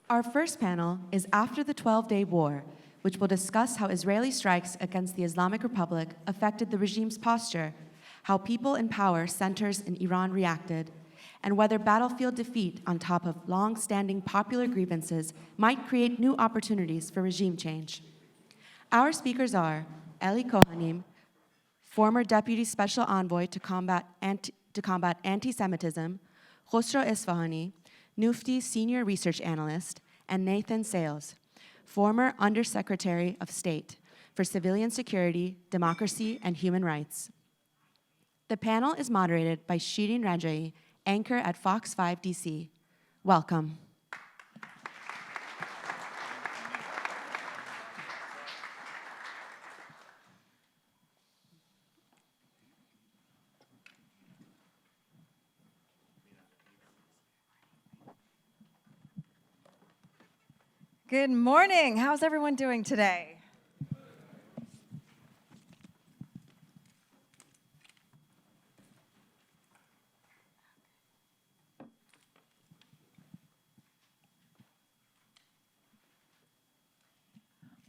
Our first panel is After the 12-Day War, which will discuss how Israeli strikes against the Islamic Republic affected the regime's posture, how people in power centers in Iran reacted, and whether battlefield defeat on top of long-standing popular grievances might create new opportunities for regime change. Our speakers are Ellie Cohanim, former Deputy Special Envoy to combat anti-Semitism, Khosro Isfahani, Nufti Senior Research Analyst, and Nathan Sales, former Undersecretary of State for Civilian Security, Democracy, and Human Rights. The panel is moderated by Shirin Rajaee, anchor at Fox 5 DC. Welcome. Good morning. How's everyone doing today?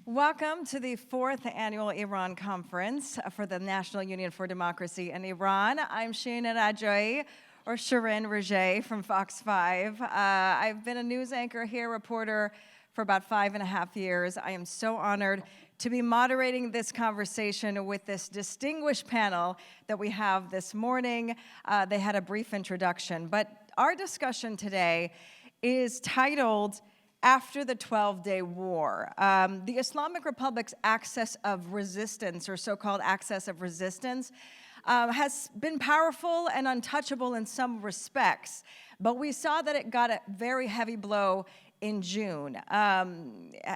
Welcome to the 4th Annual Iran Conference for the National Union for Democracy in Iran. I'm Shirin Rajaee, or Shirin Rajaee from Fox 5. I've been a news anchor here, reporter for about 5.5 years. I am so honored to be moderating this conversation with this distinguished panel that we have this morning. They had a brief introduction, but our discussion today is titled After the 12-Day War. The Islamic Republic's axis of resistance, or so-called axis of resistance, has been powerful and untouchable in some respects, but we saw that it got a very heavy blow in June.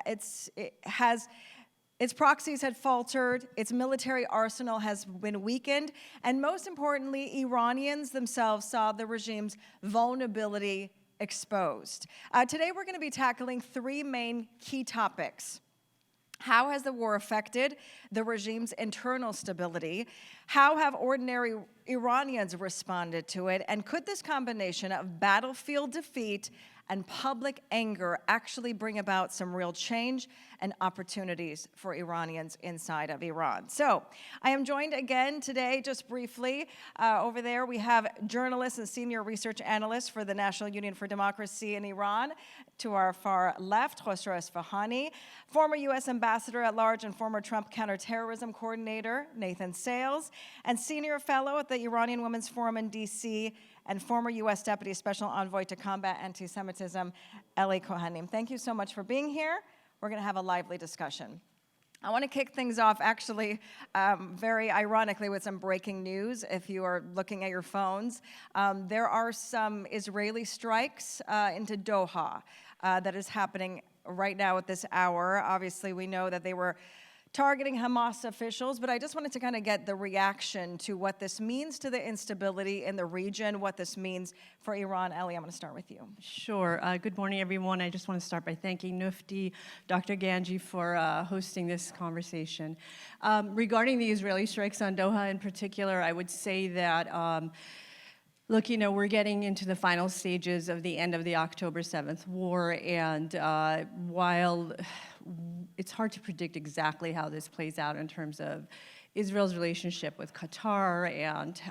Its proxies had faltered, its military arsenal has been weakened, and most importantly, Iranians themselves saw the regime's vulnerability exposed. Today we're going to be tackling 3 main key topics. How has the war affected the regime's internal stability? How have ordinary Iranians responded to it? And could this combination of battlefield defeat and public anger actually bring about some real change and opportunities for Iranians inside of Iran? So I am joined again today, just briefly. Over there we have journalist and senior research analyst for the National Union for Democracy in Iran. To our far left, Khosro Isfahani, former U.S. ambassador at large and former Trump counterterrorism coordinator, Nathan Sales, and senior fellow at the Iranian Women's Forum in D.C., and former U.S. Deputy Special Envoy to combat anti-Semitism, Ellie Cohanim. Thank you so much for being here. We're going to have a lively discussion. I want to kick things off, actually, very ironically, with some breaking news. If you are looking at your phones, there are some Israeli strikes into Doha that is happening right now at this hour. Obviously, we know that they were targeting Hamas officials, but I just wanted to kind of get the reaction to what this means to the instability in the region, what this means for Iran. Ellie, I'm going to start with you. Sure. Good morning, everyone. I just want to start by thanking Nufti, Dr. Ganji, for hosting this conversation. Regarding the Israeli strikes on Doha in particular, I would say that look, you know, we're getting into the final stages of the end of the October 7th war, and while it's hard to predict exactly how this plays out in terms of Israel's relationship with Qatar and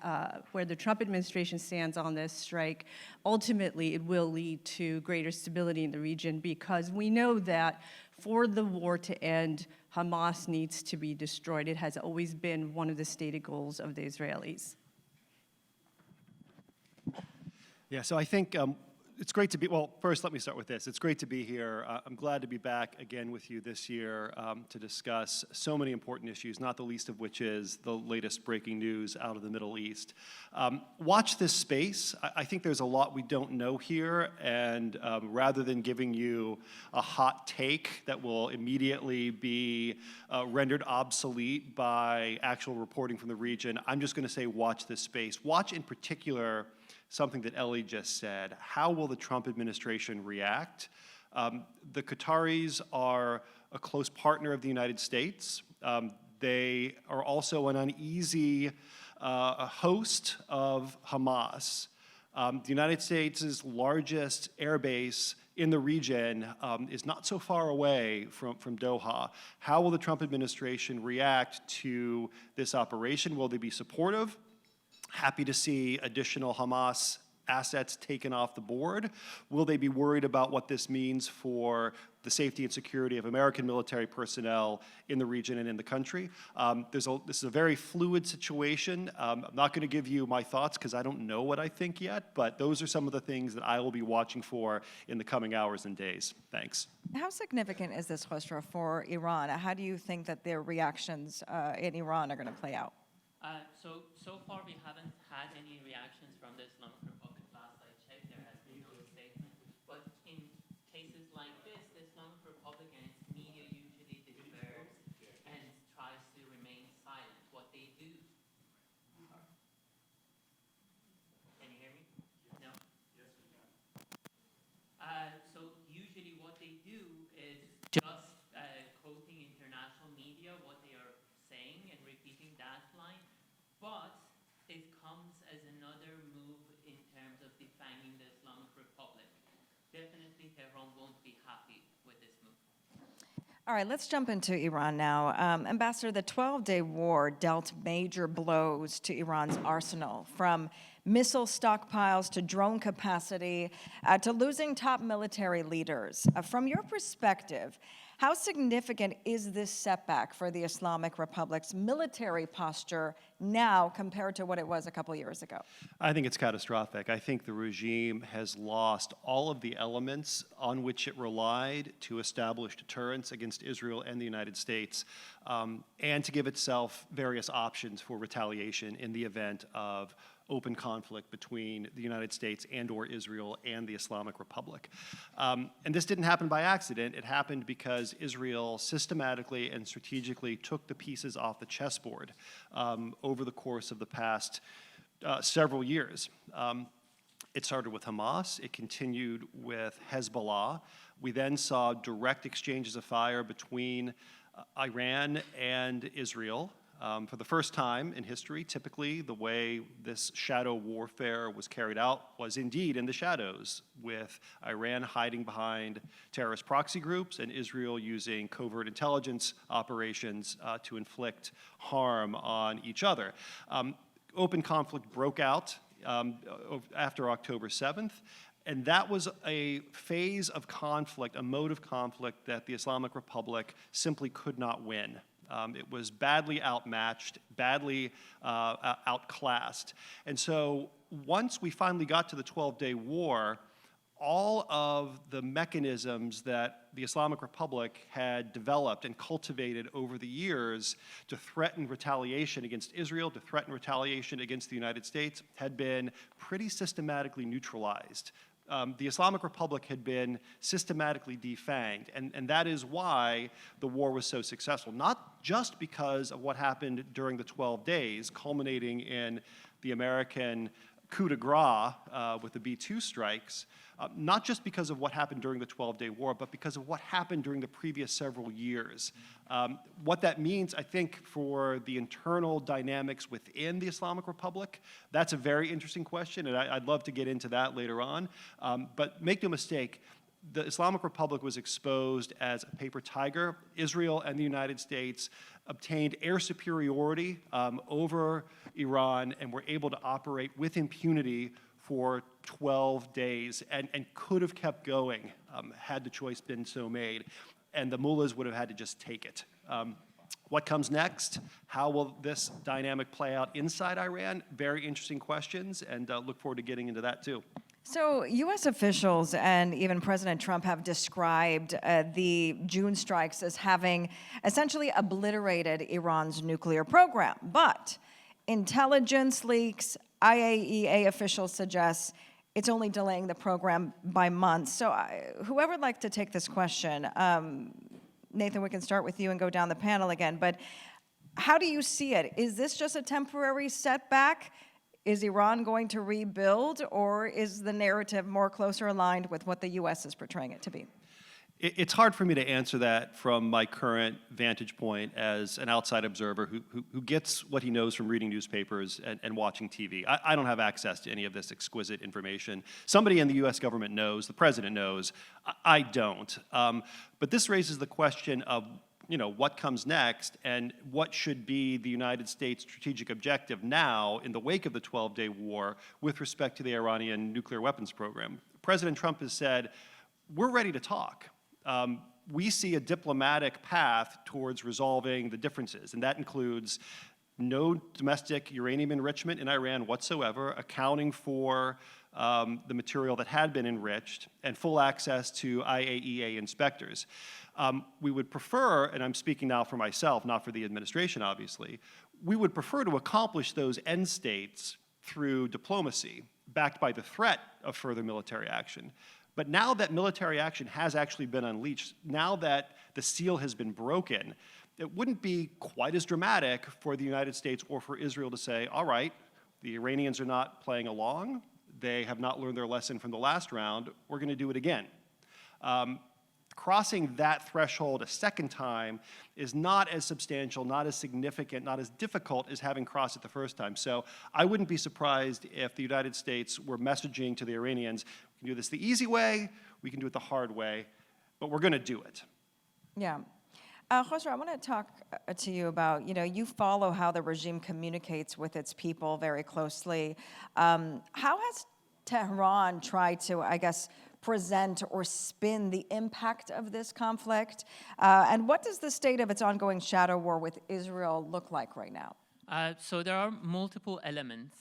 where the Trump administration stands on this strike, ultimately it will lead to greater stability in the region, because we know that for the war to end, Hamas needs to be destroyed. It has always been one of the stated goals of the Israelis. Yeah, so I think it's great to be, well, first let me start with this. It's great to be here. I'm glad to be back again with you this year to discuss so many important issues, not the least of which is the latest breaking news out of the Middle East. Watch this space. I think there's a lot we don't know here, and rather than giving you a hot take that will immediately be rendered obsolete by actual reporting from the region, I'm just going to say watch this space. Watch in particular something that Ellie just said. How will the Trump administration react? The Qataris are a close partner of the United States. They are also an uneasy host of Hamas. The United States' largest airbase in the region is not so far away from Doha. How will the Trump administration react to this operation? Will they be supportive? Happy to see additional Hamas assets taken off the board? Will they be worried about what this means for the safety and security of American military personnel in the region and in the country? This is a very fluid situation. I'm not going to give you my thoughts because I don't know what I think yet, but those are some of the things that I will be watching for in the coming hours and days. Thanks. How significant is this, Khosro, for Iran? How do you think that their reactions in Iran are going to play out? So far we haven't had any reactions from the Islamic Republic. Last I checked, there has been no statement. But in cases like this, the Islamic Republic and its media usually defers and tries to remain silent. What they do. Can you hear me? No? Yes, we can. So usually what they do is just quoting international media, what they are saying and repeating that line. But it comes as another move in terms of defanging the Islamic Republic. Definitely Tehran won't be happy with this move. All right, let's jump into Iran now. Ambassador, the 12-day war dealt major blows to Iran's arsenal, from missile stockpiles to drone capacity to losing top military leaders. From your perspective, how significant is this setback for the Islamic Republic's military posture now compared to what it was a couple years ago? I think it's catastrophic. I think the regime has lost all of the elements on which it relied to establish deterrence against Israel and the United States, and to give itself various options for retaliation in the event of open conflict between the United States and or Israel and the Islamic Republic. And this didn't happen by accident. It happened because Israel systematically and strategically took the pieces off the chessboard over the course of the past several years. It started with Hamas. It continued with Hezbollah. We then saw direct exchanges of fire between Iran and Israel. For the first time in history, typically the way this shadow warfare was carried out was indeed in the shadows, with Iran hiding behind terrorist proxy groups and Israel using covert intelligence operations to inflict harm on each other. Open conflict broke out after October 7th. And that was a phase of conflict, a mode of conflict that the Islamic Republic simply could not win. It was badly outmatched, badly outclassed. And so once we finally got to the 12-day war, all of the mechanisms that the Islamic Republic had developed and cultivated over the years to threaten retaliation against Israel, to threaten retaliation against the United States, had been pretty systematically neutralized. The Islamic Republic had been systematically defanged, and that is why the war was so successful, not just because of what happened during the 12 days, culminating in the American coup de grace with the B-2 strikes, not just because of what happened during the 12-day war, but because of what happened during the previous several years. What that means, I think, for the internal dynamics within the Islamic Republic, that's a very interesting question, and I'd love to get into that later on. But make no mistake, the Islamic Republic was exposed as a paper tiger. Israel and the United States obtained air superiority over Iran and were able to operate with impunity for 12 days and could have kept going had the choice been so made. And the mullahs would have had to just take it. What comes next? How will this dynamic play out inside Iran? Very interesting questions, and look forward to getting into that too. So U.S. officials and even President Trump have described the June strikes as having essentially obliterated Iran's nuclear program. But intelligence leaks, IAEA officials suggest it's only delaying the program by months. So whoever would like to take this question, Nathan, we can start with you and go down the panel again. But how do you see it? Is this just a temporary setback? Is Iran going to rebuild, or is the narrative more closer aligned with what the U.S. is portraying it to be? It's hard for me to answer that from my current vantage point as an outside observer who gets what he knows from reading newspapers and watching TV. I don't have access to any of this exquisite information. Somebody in the US government knows, the president knows, I don't. But this raises the question of what comes next and what should be the United States' strategic objective now in the wake of the 12-day war with respect to the Iranian nuclear weapons program. President Trump has said, we're ready to talk. We see a diplomatic path towards resolving the differences, and that includes no domestic uranium enrichment in Iran whatsoever, accounting for the material that had been enriched, and full access to IAEA inspectors. We would prefer, and I'm speaking now for myself, not for the administration, obviously, we would prefer to accomplish those end states through diplomacy, backed by the threat of further military action. But now that military action has actually been unleashed, now that the seal has been broken, it wouldn't be quite as dramatic for the United States or for Israel to say, all right, the Iranians are not playing along, they have not learned their lesson from the last round, we're going to do it again. Crossing that threshold a second time is not as substantial, not as significant, not as difficult as having crossed it the first time. So I wouldn't be surprised if the United States were messaging to the Iranians, we can do this the easy way, we can do it the hard way, but we're going to do it. Yeah. Khosro, I want to talk to you about, you follow how the regime communicates with its people very closely. How has Tehran tried to, I guess, present or spin the impact of this conflict? And what does the state of its ongoing shadow war with Israel look like right now? So there are multiple elements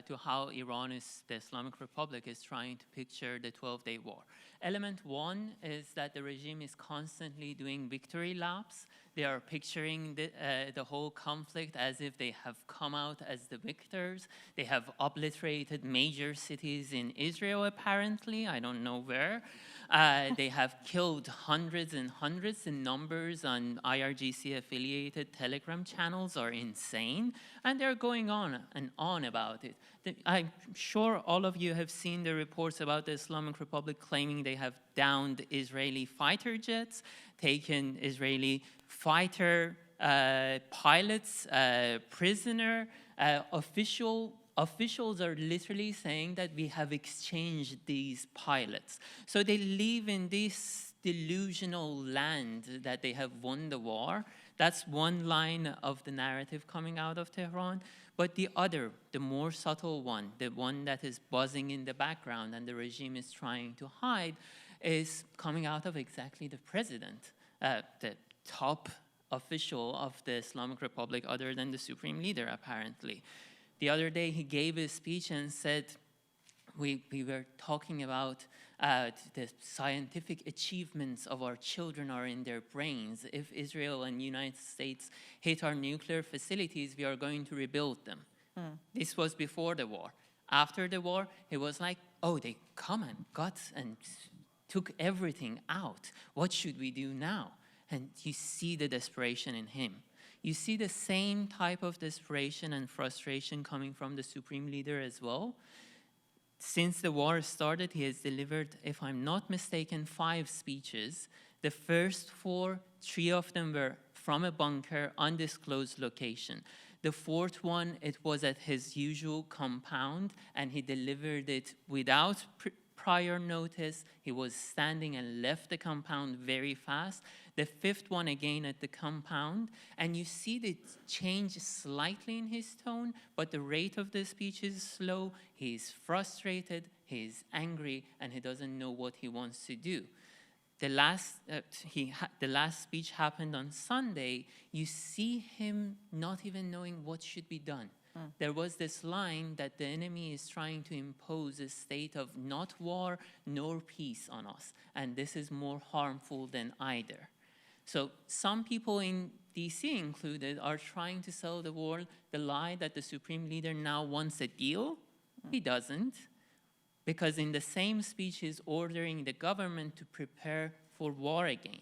to how the Islamic Republic is trying to picture the 12-day war. Element one is that the regime is constantly doing victory laps. They are picturing the whole conflict as if they have come out as the victors. They have obliterated major cities in Israel, apparently. I don't know where. They have killed hundreds and hundreds. The numbers on IRGC-affiliated Telegram channels are insane, and they're going on and on about it. I'm sure all of you have seen the reports about the Islamic Republic claiming they have downed Israeli fighter jets, taken Israeli fighter pilots prisoner. Officials are literally saying that we have exchanged these pilots. So they live in this delusional land that they have won the war. That's one line of the narrative coming out of Tehran. But the other, the more subtle one, the one that is buzzing in the background and the regime is trying to hide, is coming out of exactly the president, the top official of the Islamic Republic other than the supreme leader, apparently. The other day, he gave a speech and said, we were talking about the scientific achievements of our children are in their brains. If Israel and United States hit our nuclear facilities, we are going to rebuild them. This was before the war. After the war, he was like, oh, they come and got and took everything out. What should we do now? And you see the desperation in him. You see the same type of desperation and frustration coming from the supreme leader as well. Since the war started, he has delivered, if I'm not mistaken, 5 speeches. The first 4, 3 of them were from a bunker, undisclosed location. The 4th one, it was at his usual compound, and he delivered it without prior notice. He was standing and left the compound very fast. The 5th one again at the compound, and you see the change slightly in his tone, but the rate of the speech is slow. He's frustrated, he's angry, and he doesn't know what he wants to do. The last speech happened on Sunday. You see him not even knowing what should be done. There was this line that the enemy is trying to impose a state of not war nor peace on us, and this is more harmful than either. So some people in DC included are trying to sell the world the lie that the supreme leader now wants a deal. He doesn't, because in the same speech he's ordering the government to prepare for war again.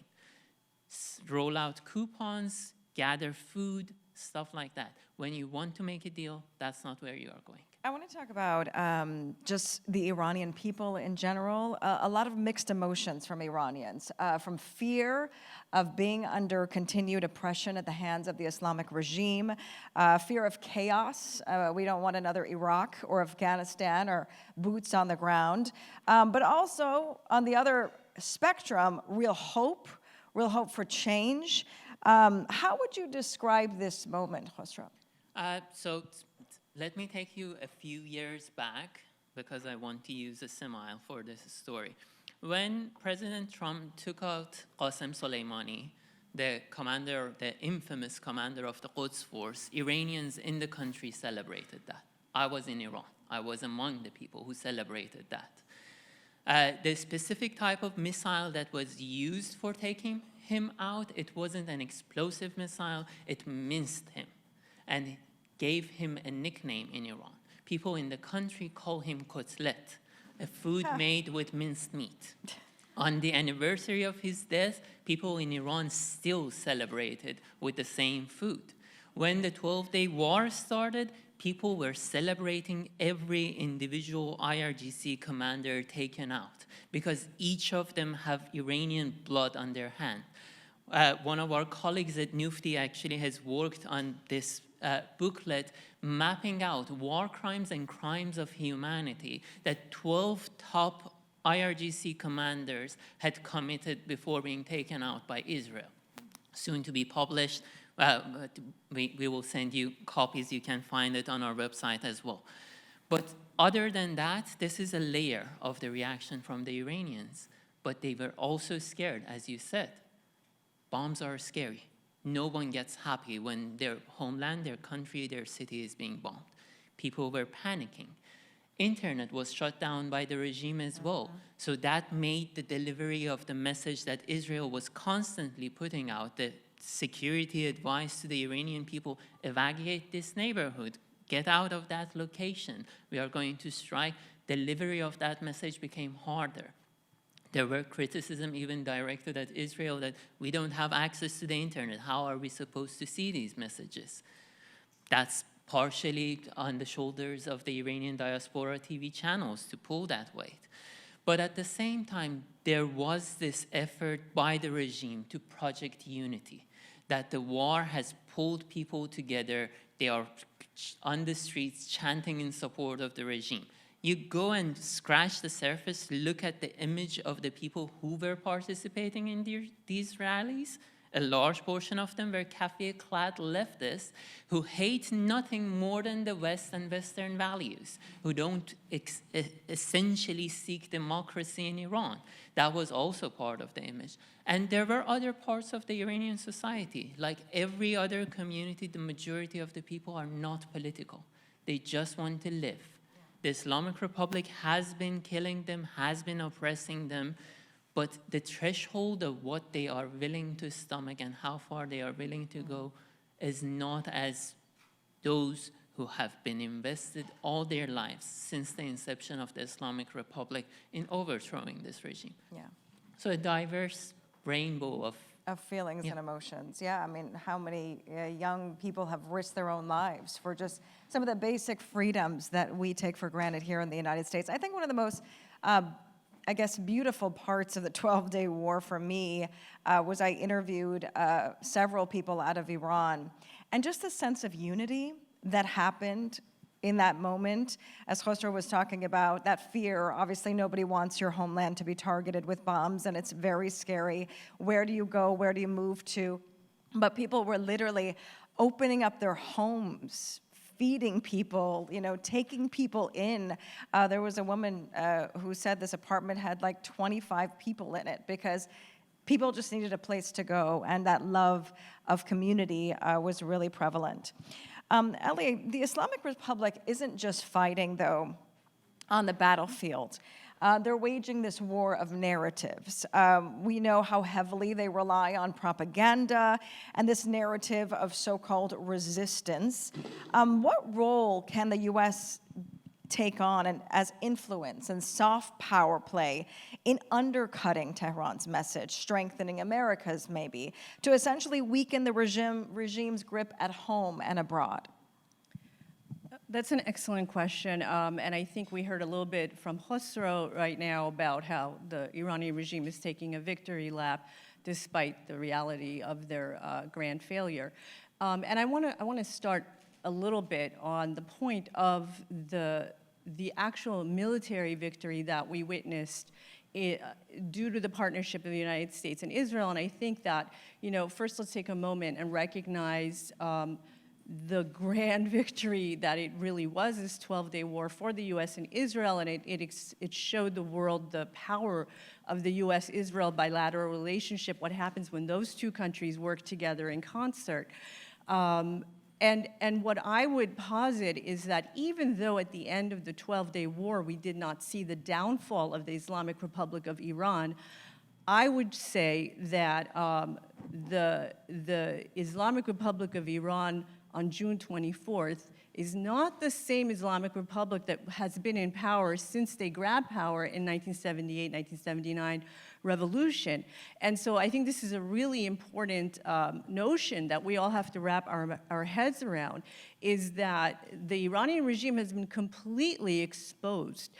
Roll out coupons, gather food, stuff like that. When you want to make a deal, that's not where you are going. I want to talk about just the Iranian people in general. A lot of mixed emotions from Iranians, from fear of being under continued oppression at the hands of the Islamic regime, fear of chaos. We don't want another Iraq or Afghanistan or boots on the ground. But also, on the other spectrum, real hope for change. How would you describe this moment, Khosro? Let me take you a few years back because I want to use a simile for this story. When President Trump took out Qasem Soleimani, the infamous commander of the Quds Force, Iranians in the country celebrated that. I was in Iran. I was among the people who celebrated that. The specific type of missile that was used for taking him out, it wasn't an explosive missile. It minced him and gave him a nickname in Iran. People in the country call him kotlet, a food made with minced meat. On the anniversary of his death, people in Iran still celebrated with the same food. When the 12-day war started, people were celebrating every individual IRGC commander taken out because each of them have Iranian blood on their hand. One of our colleagues at Nufti actually has worked on this booklet mapping out war crimes and crimes of humanity that 12 top IRGC commanders had committed before being taken out by Israel. Soon to be published. We will send you copies. You can find it on our website as well. But other than that, this is a layer of the reaction from the Iranians. But they were also scared, as you said. Bombs are scary. No one gets happy when their homeland, their country, their city is being bombed. People were panicking. Internet was shut down by the regime as well. So that made the delivery of the message that Israel was constantly putting out, the security advice to the Iranian people, evacuate this neighborhood, get out of that location. We are going to strike. Delivery of that message became harder. There were criticism even directed at Israel that we don't have access to the internet. How are we supposed to see these messages? That's partially on the shoulders of the Iranian Diaspora TV channels to pull that weight. But at the same time, there was this effort by the regime to project unity, that the war has pulled people together. They are on the streets chanting in support of the regime. You go and scratch the surface, look at the image of the people who were participating in these rallies. A large portion of them were cafe-clad leftists who hate nothing more than the West and Western values, who don't essentially seek democracy in Iran. That was also part of the image. And there were other parts of the Iranian society. Like every other community, the majority of the people are not political. They just want to live. The Islamic Republic has been killing them, has been oppressing them, but the threshold of what they are willing to stomach and how far they are willing to go is not as those who have been invested all their lives since the inception of the Islamic Republic in overthrowing this regime. Yeah. So a diverse rainbow of feelings and emotions. Yeah, I mean, how many young people have risked their own lives for just some of the basic freedoms that we take for granted here in the United States. I think one of the most, I guess, beautiful parts of the 12-day war for me was I interviewed several people out of Iran, and just the sense of unity that happened in that moment, as Khosro was talking about, that fear. Obviously, nobody wants your homeland to be targeted with bombs, and it's very scary. Where do you go? Where do you move to? But people were literally opening up their homes, feeding people, taking people in. There was a woman who said this apartment had like 25 people in it because people just needed a place to go, and that love of community was really prevalent. Ellie, the Islamic Republic isn't just fighting, though, on the battlefield. They're waging this war of narratives. We know how heavily they rely on propaganda and this narrative of so-called resistance. What role can the U.S. take on and as influence and soft power play in undercutting Tehran's message, strengthening America's maybe, to essentially weaken the regime's grip at home and abroad? That's an excellent question, and I think we heard a little bit from Khosro right now about how the Iranian regime is taking a victory lap despite the reality of their grand failure. And I want to start a little bit on the point of the actual military victory that we witnessed due to the partnership of the United States and Israel. And I think that, first let's take a moment and recognize the grand victory that it really was, this 12-day war for the U.S. and Israel, and it showed the world the power of the U.S.-Israel bilateral relationship, what happens when those two countries work together in concert. And what I would posit is that even though at the end of the 12-day war we did not see the downfall of the Islamic Republic of Iran, I would say that the Islamic Republic of Iran on June 24th is not the same Islamic Republic that has been in power since they grabbed power in 1978, 1979 revolution. And so I think this is a really important notion that we all have to wrap our heads around, is that the Iranian regime has been completely exposed.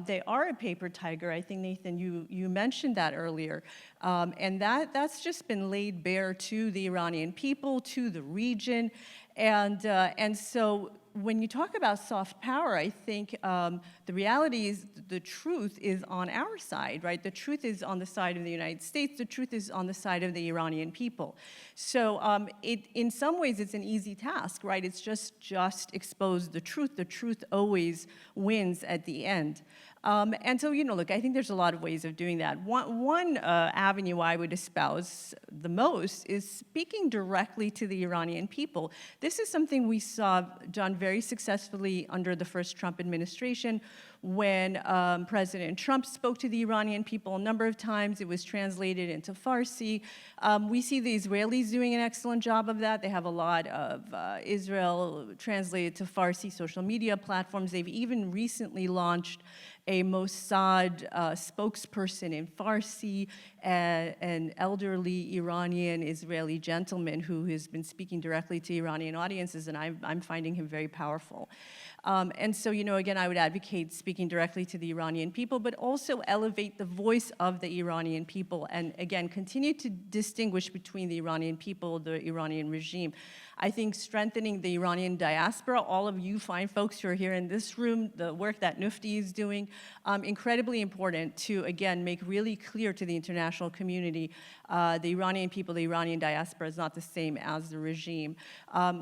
They are a paper tiger. I think, Nathan, you mentioned that earlier. And that's just been laid bare to the Iranian people, to the region. And so when you talk about soft power, I think the reality is the truth is on our side, right? The truth is on the side of the United States. The truth is on the side of the Iranian people. So in some ways, it's an easy task, right? It's just expose the truth. The truth always wins at the end. And so, look, I think there's a lot of ways of doing that. One avenue I would espouse the most is speaking directly to the Iranian people. This is something we saw done very successfully under the first Trump administration. When President Trump spoke to the Iranian people a number of times, it was translated into Farsi. We see the Israelis doing an excellent job of that. They have a lot of Israel translated to Farsi social media platforms. They've even recently launched a Mossad spokesperson in Farsi, an elderly Iranian Israeli gentleman who has been speaking directly to Iranian audiences, and I'm finding him very powerful. And so, again, I would advocate speaking directly to the Iranian people, but also elevate the voice of the Iranian people, and again, continue to distinguish between the Iranian people, the Iranian regime. I think strengthening the Iranian diaspora, all of you fine folks who are here in this room, the work that Nufti is doing, incredibly important to, again, make really clear to the international community the Iranian people, the Iranian diaspora is not the same as the regime.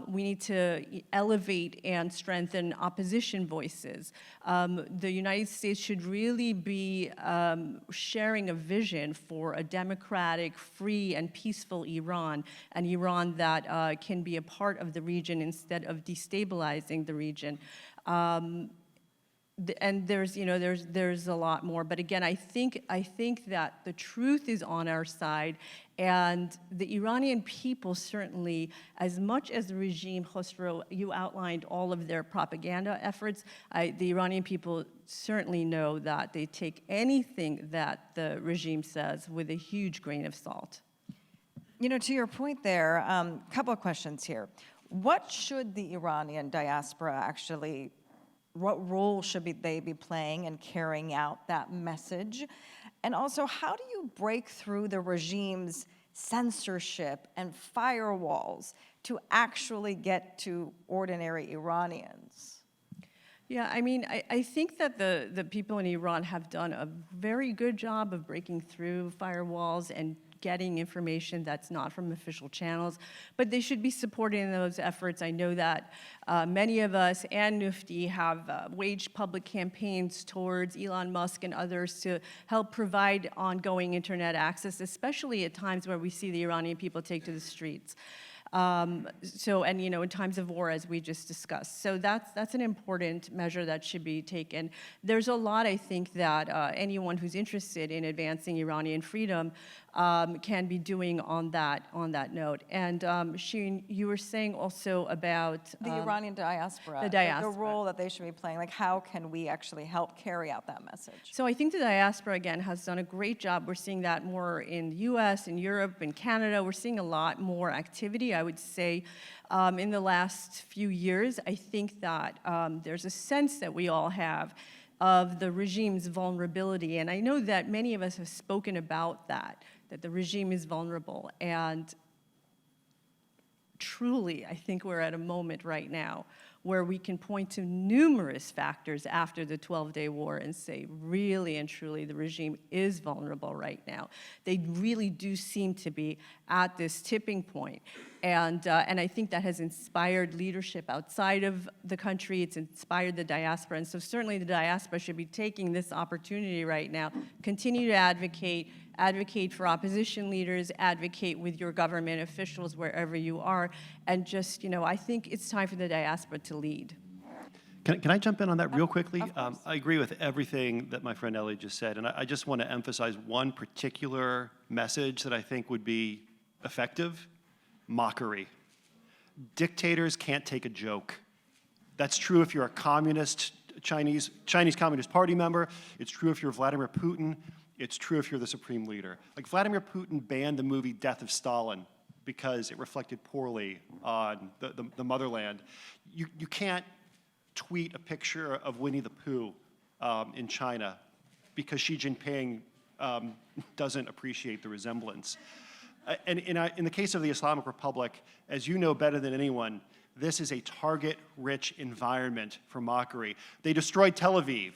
We need to elevate and strengthen opposition voices. The United States should really be sharing a vision for a democratic, free, and peaceful Iran, an Iran that can be a part of the region instead of destabilizing the region. And there's a lot more, but again, I think that the truth is on our side, and the Iranian people certainly, as much as the regime, Khosro, you outlined all of their propaganda efforts, the Iranian people certainly know that they take anything that the regime says with a huge grain of salt. To your point there, a couple of questions here. What should the Iranian diaspora actually, what role should they be playing in carrying out that message? And also, how do you break through the regime's censorship and firewalls to actually get to ordinary Iranians? Yeah, I think that the people in Iran have done a very good job of breaking through firewalls and getting information that's not from official channels, but they should be supporting those efforts. I know that many of us and Nufti have waged public campaigns towards Elon Musk and others to help provide ongoing internet access, especially at times where we see the Iranian people take to the streets. In times of war, as we just discussed. So that's an important measure that should be taken. There's a lot, I think, that anyone who's interested in advancing Iranian freedom can be doing on that note. And Shirin, you were saying also about the Iranian diaspora, the role that they should be playing. Like, how can we actually help carry out that message? So I think the diaspora, again, has done a great job. We're seeing that more in the U.S., in Europe, in Canada. We're seeing a lot more activity. I would say in the last few years, I think that there's a sense that we all have of the regime's vulnerability. And I know that many of us have spoken about that the regime is vulnerable. And truly, I think we're at a moment right now where we can point to numerous factors after the 12-day war and say, really and truly, the regime is vulnerable right now. They really do seem to be at this tipping point. And I think that has inspired leadership outside of the country. It's inspired the diaspora. And so certainly the diaspora should be taking this opportunity right now, continue to advocate for opposition leaders, advocate with your government officials wherever you are, and just, I think it's time for the diaspora to lead. Can I jump in on that real quickly? I agree with everything that my friend Ellie just said, and I just want to emphasize one particular message that I think would be effective: mockery. Dictators can't take a joke. That's true if you're a communist, Chinese Communist Party member. It's true if you're Vladimir Putin. It's true if you're the supreme leader. Like, Vladimir Putin banned the movie Death of Stalin because it reflected poorly on the motherland. You can't tweet a picture of Winnie the Pooh in China because Xi Jinping doesn't appreciate the resemblance. And in the case of the Islamic Republic, as you know better than anyone, this is a target-rich environment for mockery. They destroyed Tel Aviv.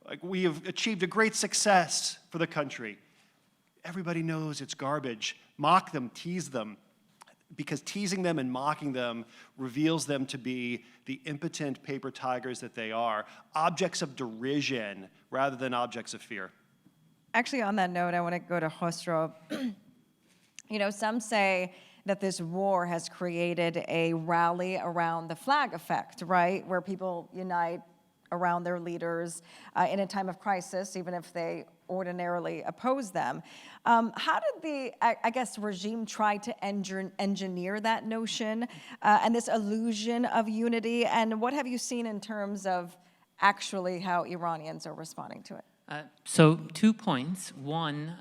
Like, we have achieved a great success for the country. Everybody knows it's garbage. Mock them, tease them, because teasing them and mocking them reveals them to be the impotent paper tigers that they are, objects of derision rather than objects of fear. Actually, on that note, I want to go to Khosro. Some say that this war has created a rally around the flag effect, right? Where people unite around their leaders in a time of crisis, even if they ordinarily oppose them. How did the, regime try to engineer that notion and this illusion of unity? And what have you seen in terms of actually how Iranians are responding to it? So 2 points. One,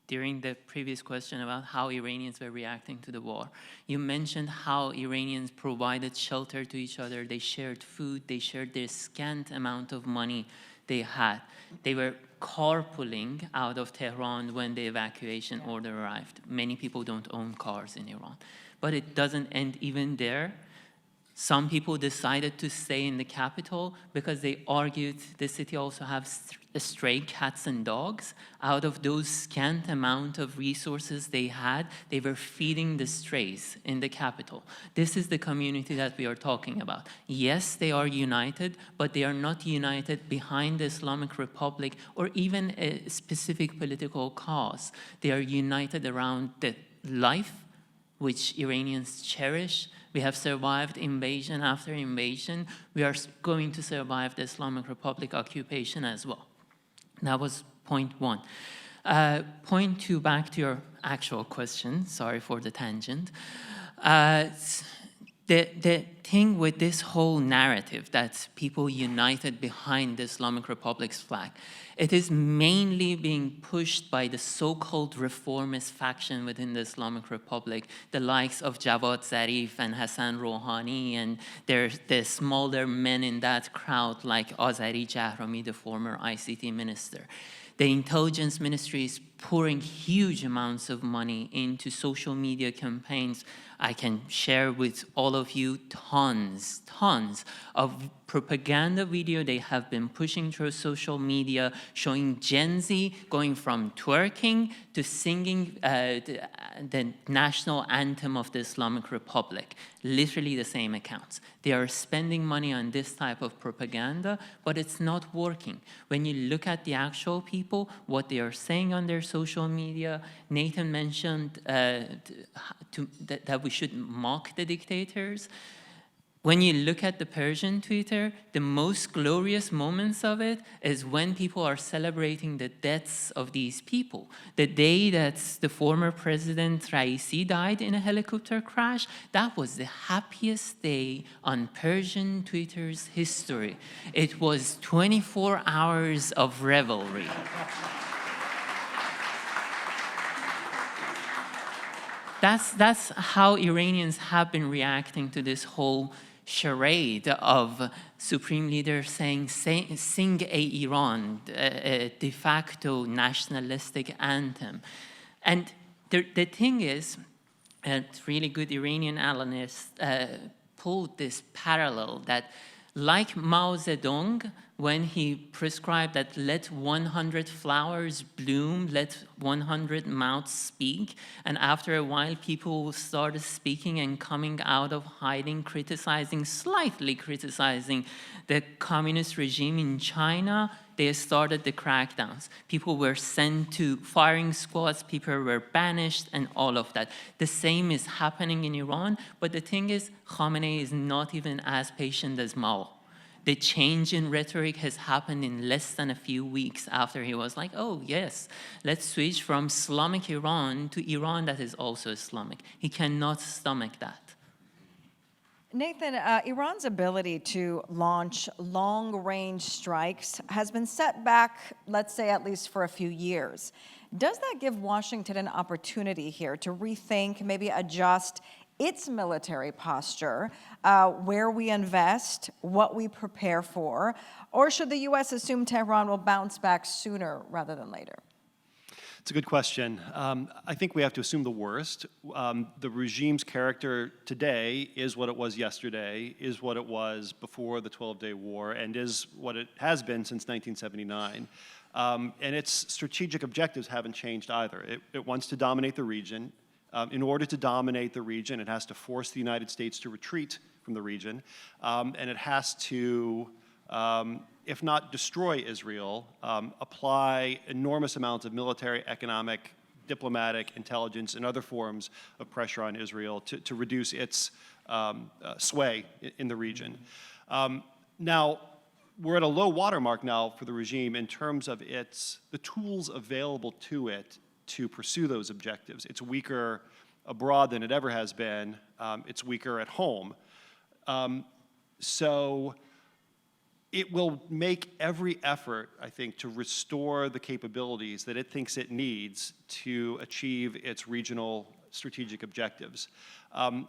during the previous question about how Iranians were reacting to the war, you mentioned how Iranians provided shelter to each other. They shared food. They shared their scant amount of money they had. They were carpooling out of Tehran when the evacuation order arrived. Many people don't own cars in Iran. But it doesn't end even there. Some people decided to stay in the capital because they argued the city also has stray cats and dogs. Out of those scant amount of resources they had, they were feeding the strays in the capital. This is the community that we are talking about. Yes, they are united, but they are not united behind the Islamic Republic or even a specific political cause. They are united around the life which Iranians cherish. We have survived invasion after invasion. We are going to survive the Islamic Republic occupation as well. That was point one. Point two, back to your actual question. Sorry for the tangent. The thing with this whole narrative that people united behind the Islamic Republic's flag, it is mainly being pushed by the so-called reformist faction within the Islamic Republic, the likes of Javad Zarif and Hassan Rouhani, and there's the smaller men in that crowd like Azari Jahrami, the former ICT minister. The intelligence ministry is pouring huge amounts of money into social media campaigns. I can share with all of you tons of propaganda video they have been pushing through social media, showing Gen Z going from twerking to singing the national anthem of the Islamic Republic. Literally the same accounts. They are spending money on this type of propaganda, but it's not working. When you look at the actual people, what they are saying on their social media, Nathan mentioned that we should mock the dictators. When you look at the Persian Twitter, the most glorious moments of it is when people are celebrating the deaths of these people. The day that the former president Rajaee died in a helicopter crash, that was the happiest day on Persian Twitter's history. It was 24 hours of revelry. that's how Iranians have been reacting to this whole charade of Supreme Leader saying, sing a Iran, a de facto nationalistic anthem. And the thing is, a really good Iranian analyst pulled this parallel that, like Mao Zedong, when he prescribed that let 100 flowers bloom, let 100 mouths speak, and after a while people started speaking and coming out of hiding, slightly criticizing the communist regime in China, they started the crackdowns. People were sent to firing squads, people were banished, and all of that. The same is happening in Iran, but the thing is, Khamenei is not even as patient as Mao. The change in rhetoric has happened in less than a few weeks after he was like, oh, yes, let's switch from Islamic Iran to Iran that is also Islamic. He cannot stomach that. Nathan, Iran's ability to launch long-range strikes has been set back, let's say, at least for a few years. Does that give Washington an opportunity here to rethink, maybe adjust its military posture, where we invest, what we prepare for, or should the U.S. assume Tehran will bounce back sooner rather than later? It's a good question. I think we have to assume the worst. The regime's character today is what it was yesterday, is what it was before the 12-day war, and is what it has been since 1979. And its strategic objectives haven't changed either. It wants to dominate the region. In order to dominate the region, it has to force the United States to retreat from the region, and it has to, if not destroy Israel, apply enormous amounts of military, economic, diplomatic, intelligence, and other forms of pressure on Israel to reduce its sway in the region. Now, we're at a low watermark now for the regime in terms of the tools available to it to pursue those objectives. It's weaker abroad than it ever has been. It's weaker at home. So it will make every effort, I think, to restore the capabilities that it thinks it needs to achieve its regional strategic objectives,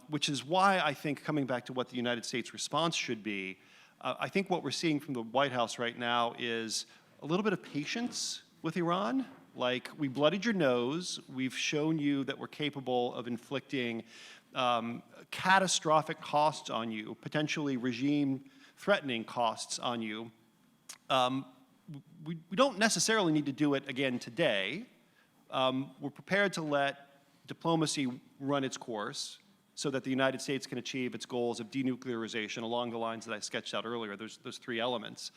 which is why I think, coming back to what the United States response should be, I think what we're seeing from the White House right now is a little bit of patience with Iran. Like, we bloodied your nose, we've shown you that we're capable of inflicting catastrophic costs on you, potentially regime-threatening costs on you. We don't necessarily need to do it again today. We're prepared to let diplomacy run its course so that the United States can achieve its goals of denuclearization along the lines that I sketched out earlier. There's three elements.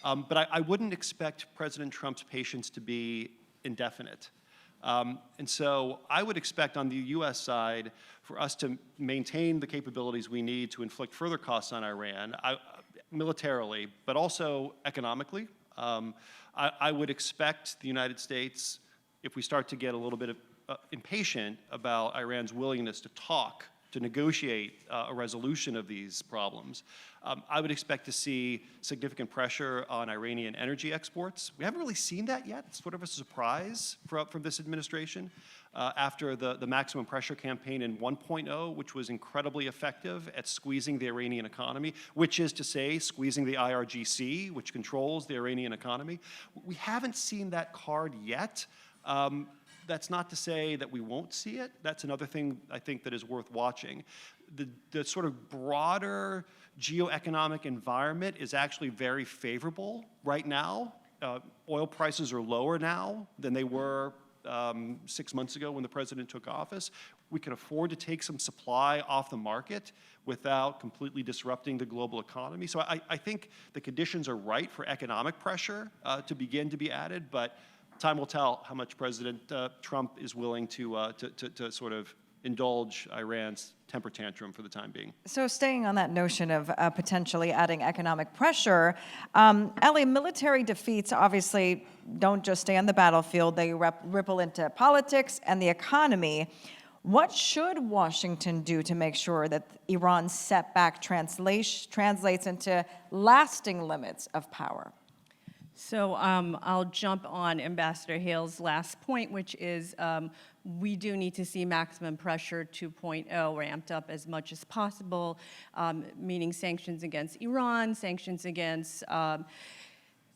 But I wouldn't expect President Trump's patience to be indefinite. And so I would expect on the U.S. side for us to maintain the capabilities we need to inflict further costs on Iran, militarily, but also economically. I would expect the United States, if we start to get a little bit of impatient about Iran's willingness to talk, to negotiate a resolution of these problems, I would expect to see significant pressure on Iranian energy exports. We haven't really seen that yet. It's sort of a surprise from this administration after the maximum pressure campaign in 1.0, which was incredibly effective at squeezing the Iranian economy, which is to say squeezing the IRGC, which controls the Iranian economy. We haven't seen that card yet. That's not to say that we won't see it. That's another thing I think that is worth watching. The sort of broader geoeconomic environment is actually very favorable right now. Oil prices are lower now than they were 6 months ago when the president took office. We can afford to take some supply off the market without completely disrupting the global economy. So I think the conditions are right for economic pressure to begin to be added, but time will tell how much President Trump is willing to sort of indulge Iran's temper tantrum for the time being. So staying on that notion of potentially adding economic pressure, Ellie, military defeats obviously don't just stay on the battlefield, they ripple into politics and the economy. What should Washington do to make sure that Iran's setback translates into lasting limits of power? So I'll jump on Ambassador Hale's last point, which is we do need to see maximum pressure 2.0 ramped up as much as possible, meaning sanctions against Iran, sanctions against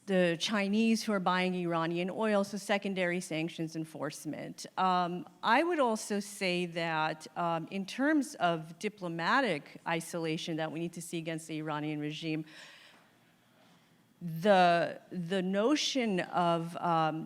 the Chinese who are buying Iranian oil, so secondary sanctions enforcement. I would also say that in terms of diplomatic isolation that we need to see against the Iranian regime, the notion of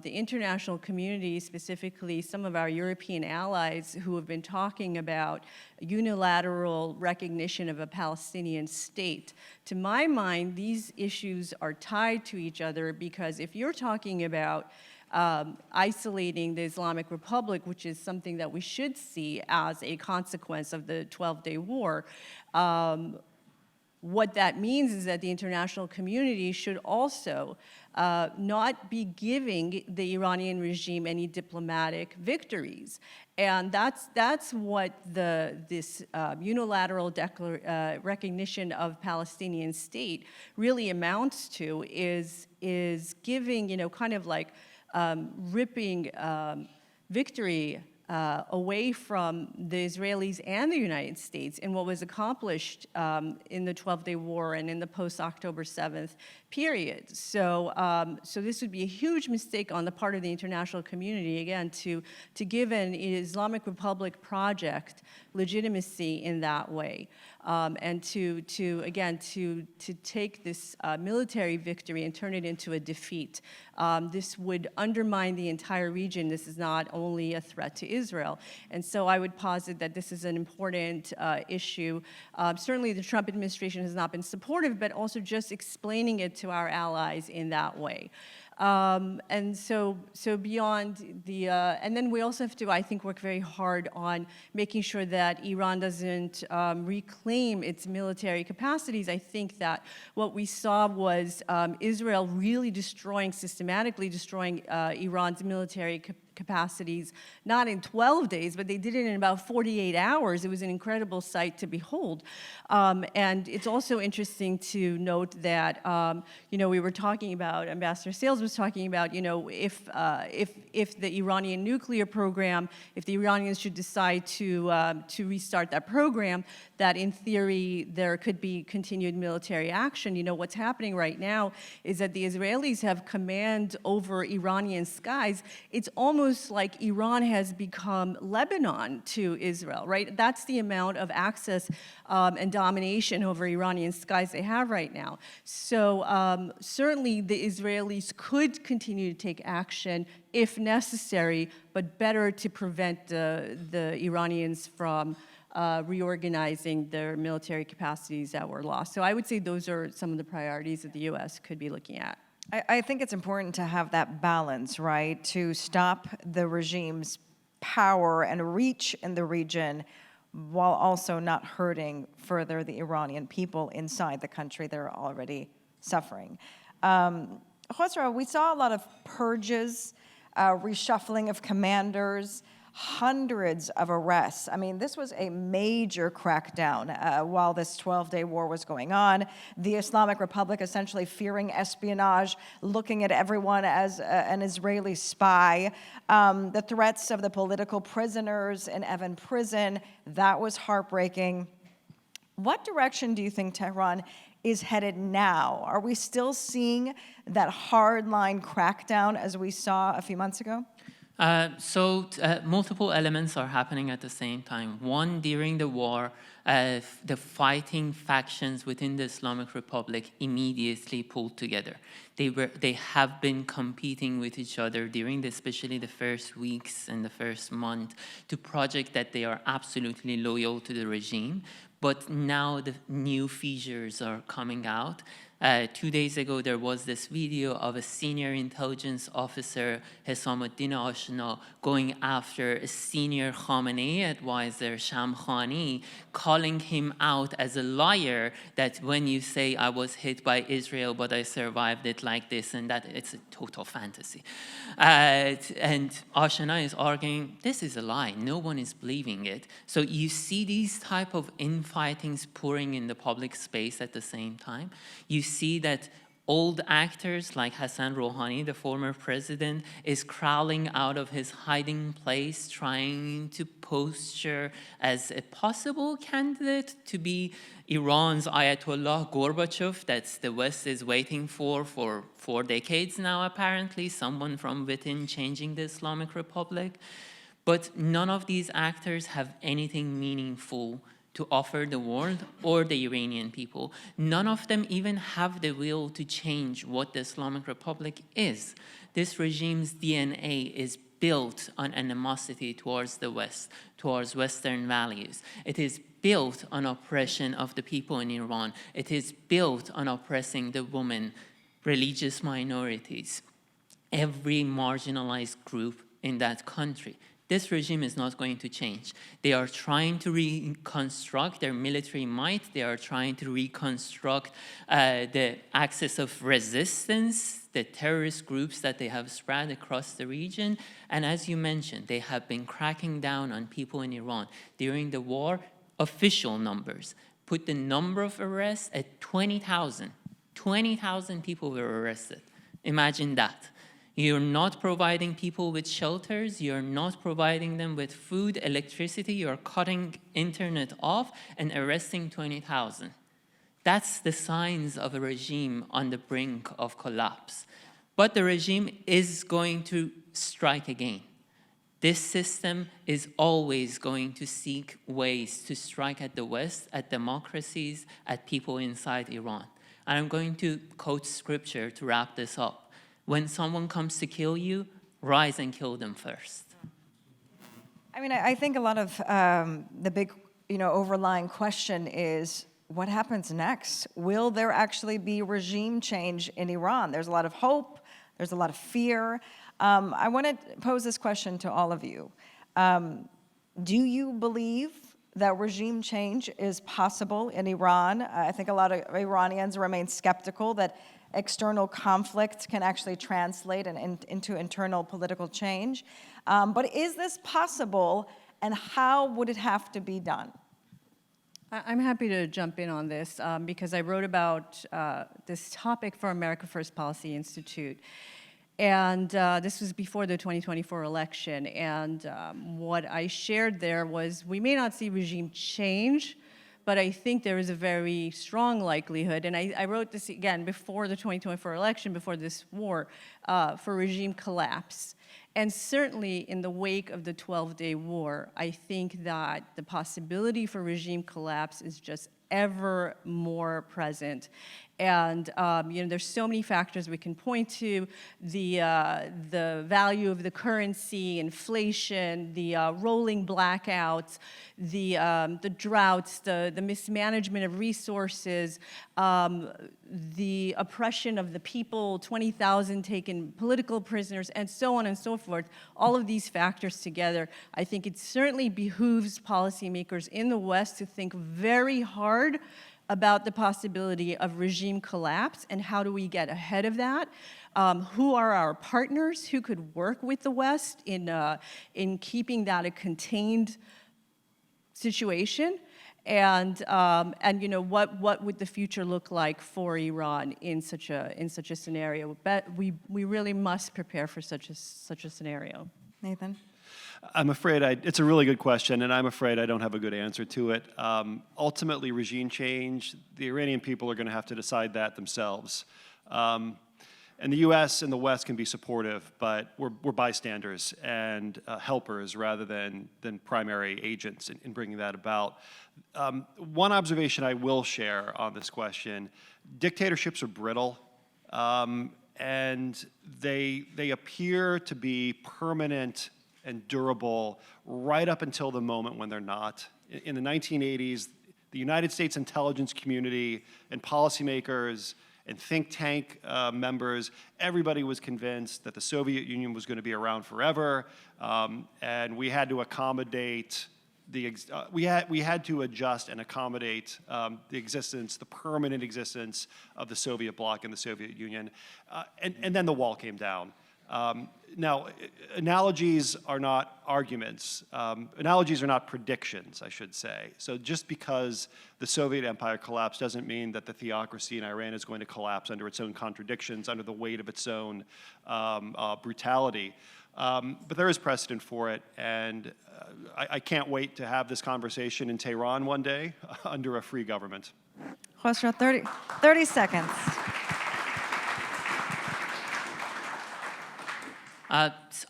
the international community, specifically some of our European allies who have been talking about unilateral recognition of a Palestinian state, to my mind, these issues are tied to each other, because if you're talking about isolating the Islamic Republic, which is something that we should see as a consequence of the 12-day war, what that means is that the international community should also not be giving the Iranian regime any diplomatic victories. And that's what this unilateral recognition of Palestinian state really amounts to, is giving, kind of like ripping victory away from the Israelis and the United States in what was accomplished in the 12-day war and in the post-October 7th period. So this would be a huge mistake on the part of the international community, again, to give an Islamic Republic project legitimacy in that way, and to take this military victory and turn it into a defeat. This would undermine the entire region. This is not only a threat to Israel. And so I would posit that this is an important issue. Certainly the Trump administration has not been supportive, but also just explaining it to our allies in that way. And so beyond the, and then we also have to, I think, work very hard on making sure that Iran doesn't reclaim its military capacities. I think that what we saw was Israel really systematically destroying Iran's military capacities, not in 12 days, but they did it in about 48 hours. It was an incredible sight to behold. And it's also interesting to note that, we were talking about, Ambassador Sales was talking about, if the Iranian nuclear program, if the Iranians should decide to restart that program, that in theory there could be continued military action. What's happening right now is that the Israelis have command over Iranian skies. It's almost like Iran has become Lebanon to Israel, right? That's the amount of access and domination over Iranian skies they have right now. So certainly the Israelis could continue to take action if necessary, but better to prevent the Iranians from reorganizing their military capacities that were lost. So I would say those are some of the priorities that the U.S. could be looking at. I think it's important to have that balance, right? To stop the regime's power and reach in the region while also not hurting further the Iranian people inside the country that are already suffering. Khosro, we saw a lot of purges, reshuffling of commanders, hundreds of arrests. I mean, this was a major crackdown while this 12-day war was going on. The Islamic Republic essentially fearing espionage, looking at everyone as an Israeli spy. The threats of the political prisoners in Evin prison, that was heartbreaking. What direction do you think Tehran is headed now? Are we still seeing that hardline crackdown as we saw a few months ago? Multiple elements are happening at the same time. One, during the war, the fighting factions within the Islamic Republic immediately pulled together. They have been competing with each other during especially the first weeks and the first month to project that they are absolutely loyal to the regime. But now the new features are coming out. 2 days ago, there was this video of a senior intelligence officer, Hessamuddin Ashna, going after a senior Khamenei advisor, Shamkhani, calling him out as a liar, that when you say I was hit by Israel, but I survived it like this and that, it's a total fantasy. And Ashna is arguing, this is a lie. No one is believing it. So you see these type of infightings pouring in the public space at the same time. You see that Old actors like Hassan Rouhani, the former president, is crawling out of his hiding place, trying to posture as a possible candidate to be Iran's Ayatollah Gorbachev that the West is waiting for 4 decades now, apparently, someone from within changing the Islamic Republic. But none of these actors have anything meaningful to offer the world or the Iranian people. None of them even have the will to change what the Islamic Republic is. This regime's DNA is built on animosity towards the West, towards Western values. It is built on oppression of the people in Iran. It is built on oppressing the women, religious minorities, every marginalized group in that country. This regime is not going to change. They are trying to reconstruct their military might. They are trying to reconstruct the axis of resistance, the terrorist groups that they have spread across the region. And as you mentioned, they have been cracking down on people in Iran. During the war, official numbers put the number of arrests at 20,000. 20,000 people were arrested. Imagine that. You're not providing people with shelters, you're not providing them with food, electricity, you're cutting internet off and arresting 20,000. That's the signs of a regime on the brink of collapse. But the regime is going to strike again. This system is always going to seek ways to strike at the West, at democracies, at people inside Iran. And I'm going to quote scripture to wrap this up. When someone comes to kill you, rise and kill them first. I mean, I think a lot of the big, overlying question is, what happens next? Will there actually be regime change in Iran? There's a lot of hope. There's a lot of fear. I want to pose this question to all of you. Do you believe that regime change is possible in Iran? I think a lot of Iranians remain skeptical that external conflict can actually translate into internal political change. But is this possible, and how would it have to be done? I'm happy to jump in on this because I wrote about this topic for America First Policy Institute. And this was before the 2024 election. And what I shared there was we may not see regime change, but I think there is a very strong likelihood, and I wrote this again before the 2024 election, before this war, for regime collapse. And certainly in the wake of the 12-day war, I think that the possibility for regime collapse is just ever more present. And there's so many factors we can point to: the value of the currency, inflation, the rolling blackouts, the droughts, the mismanagement of resources, the oppression of the people, 20,000 taken political prisoners, and so on and so forth. All of these factors together, I think it certainly behooves policymakers in the West to think very hard about the possibility of regime collapse and how do we get ahead of that. Who are our partners who could work with the West in keeping that a contained situation? And what would the future look like for Iran in such a scenario? But we really must prepare for such a scenario. Nathan? I'm afraid it's a really good question, and I'm afraid I don't have a good answer to it. Ultimately, regime change, the Iranian people are going to have to decide that themselves. And the U.S. and the West can be supportive, but we're bystanders and helpers rather than primary agents in bringing that about. One observation I will share on this question: dictatorships are brittle, and they appear to be permanent and durable right up until the moment when they're not. In the 1980s, the United States intelligence community and policymakers and think tank members, everybody was convinced that the Soviet Union was going to be around forever, and we had to accommodate we had to adjust and accommodate the permanent existence of the Soviet bloc and the Soviet Union, and then the wall came down. Now, analogies are not arguments. Analogies are not predictions, I should say. So just because the Soviet Empire collapsed doesn't mean that the theocracy in Iran is going to collapse under its own contradictions, under the weight of its own brutality. But there is precedent for it, and I can't wait to have this conversation in Tehran one day under a free government. Khosro, 30 seconds.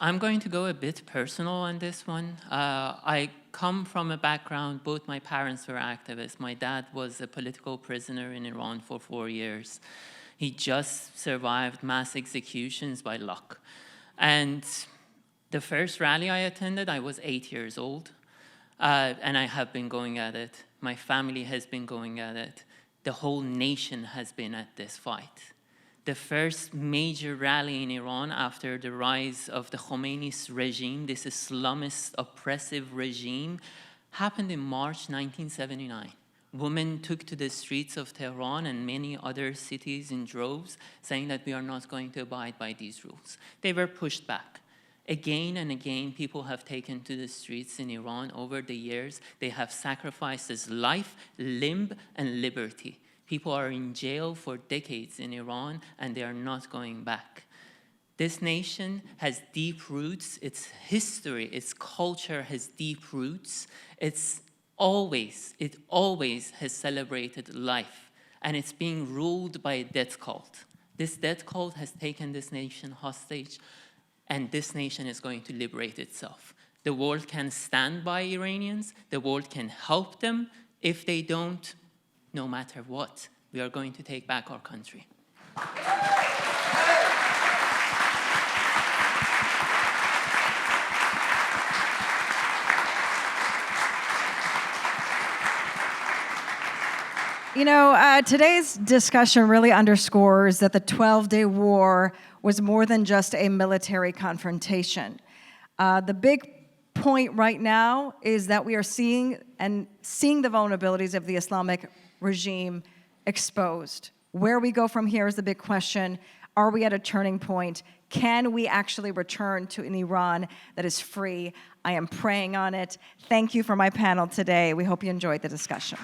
I'm going to go a bit personal on this one. I come from a background, both my parents were activists. My dad was a political prisoner in Iran for 4 years. He just survived mass executions by luck. And the first rally I attended, I was 8 years old. And I have been going at it. My family has been going at it. The whole nation has been at this fight. The first major rally in Iran after the rise of the Khomeini's regime, this Islamist oppressive regime, happened in March 1979. Women took to the streets of Tehran and many other cities in droves, saying that we are not going to abide by these rules. They were pushed back. Again and again, people have taken to the streets in Iran over the years. They have sacrificed his life, limb, and liberty. People are in jail for decades in Iran, and they are not going back. This nation has deep roots. Its history, its culture has deep roots. It always has celebrated life, and it's being ruled by a death cult. This death cult has taken this nation hostage, and this nation is going to liberate itself. The world can stand by Iranians. The world can help them. If they don't, no matter what, we are going to take back our country. You know, today's discussion really underscores that the 12-day war was more than just a military confrontation. The big point right now is that we are seeing the vulnerabilities of the Islamic regime exposed. Where we go from here is the big question. Are we at a turning point? Can we actually return to an Iran that is free? I am praying on it. Thank you for my panel today. We hope you enjoyed the discussion.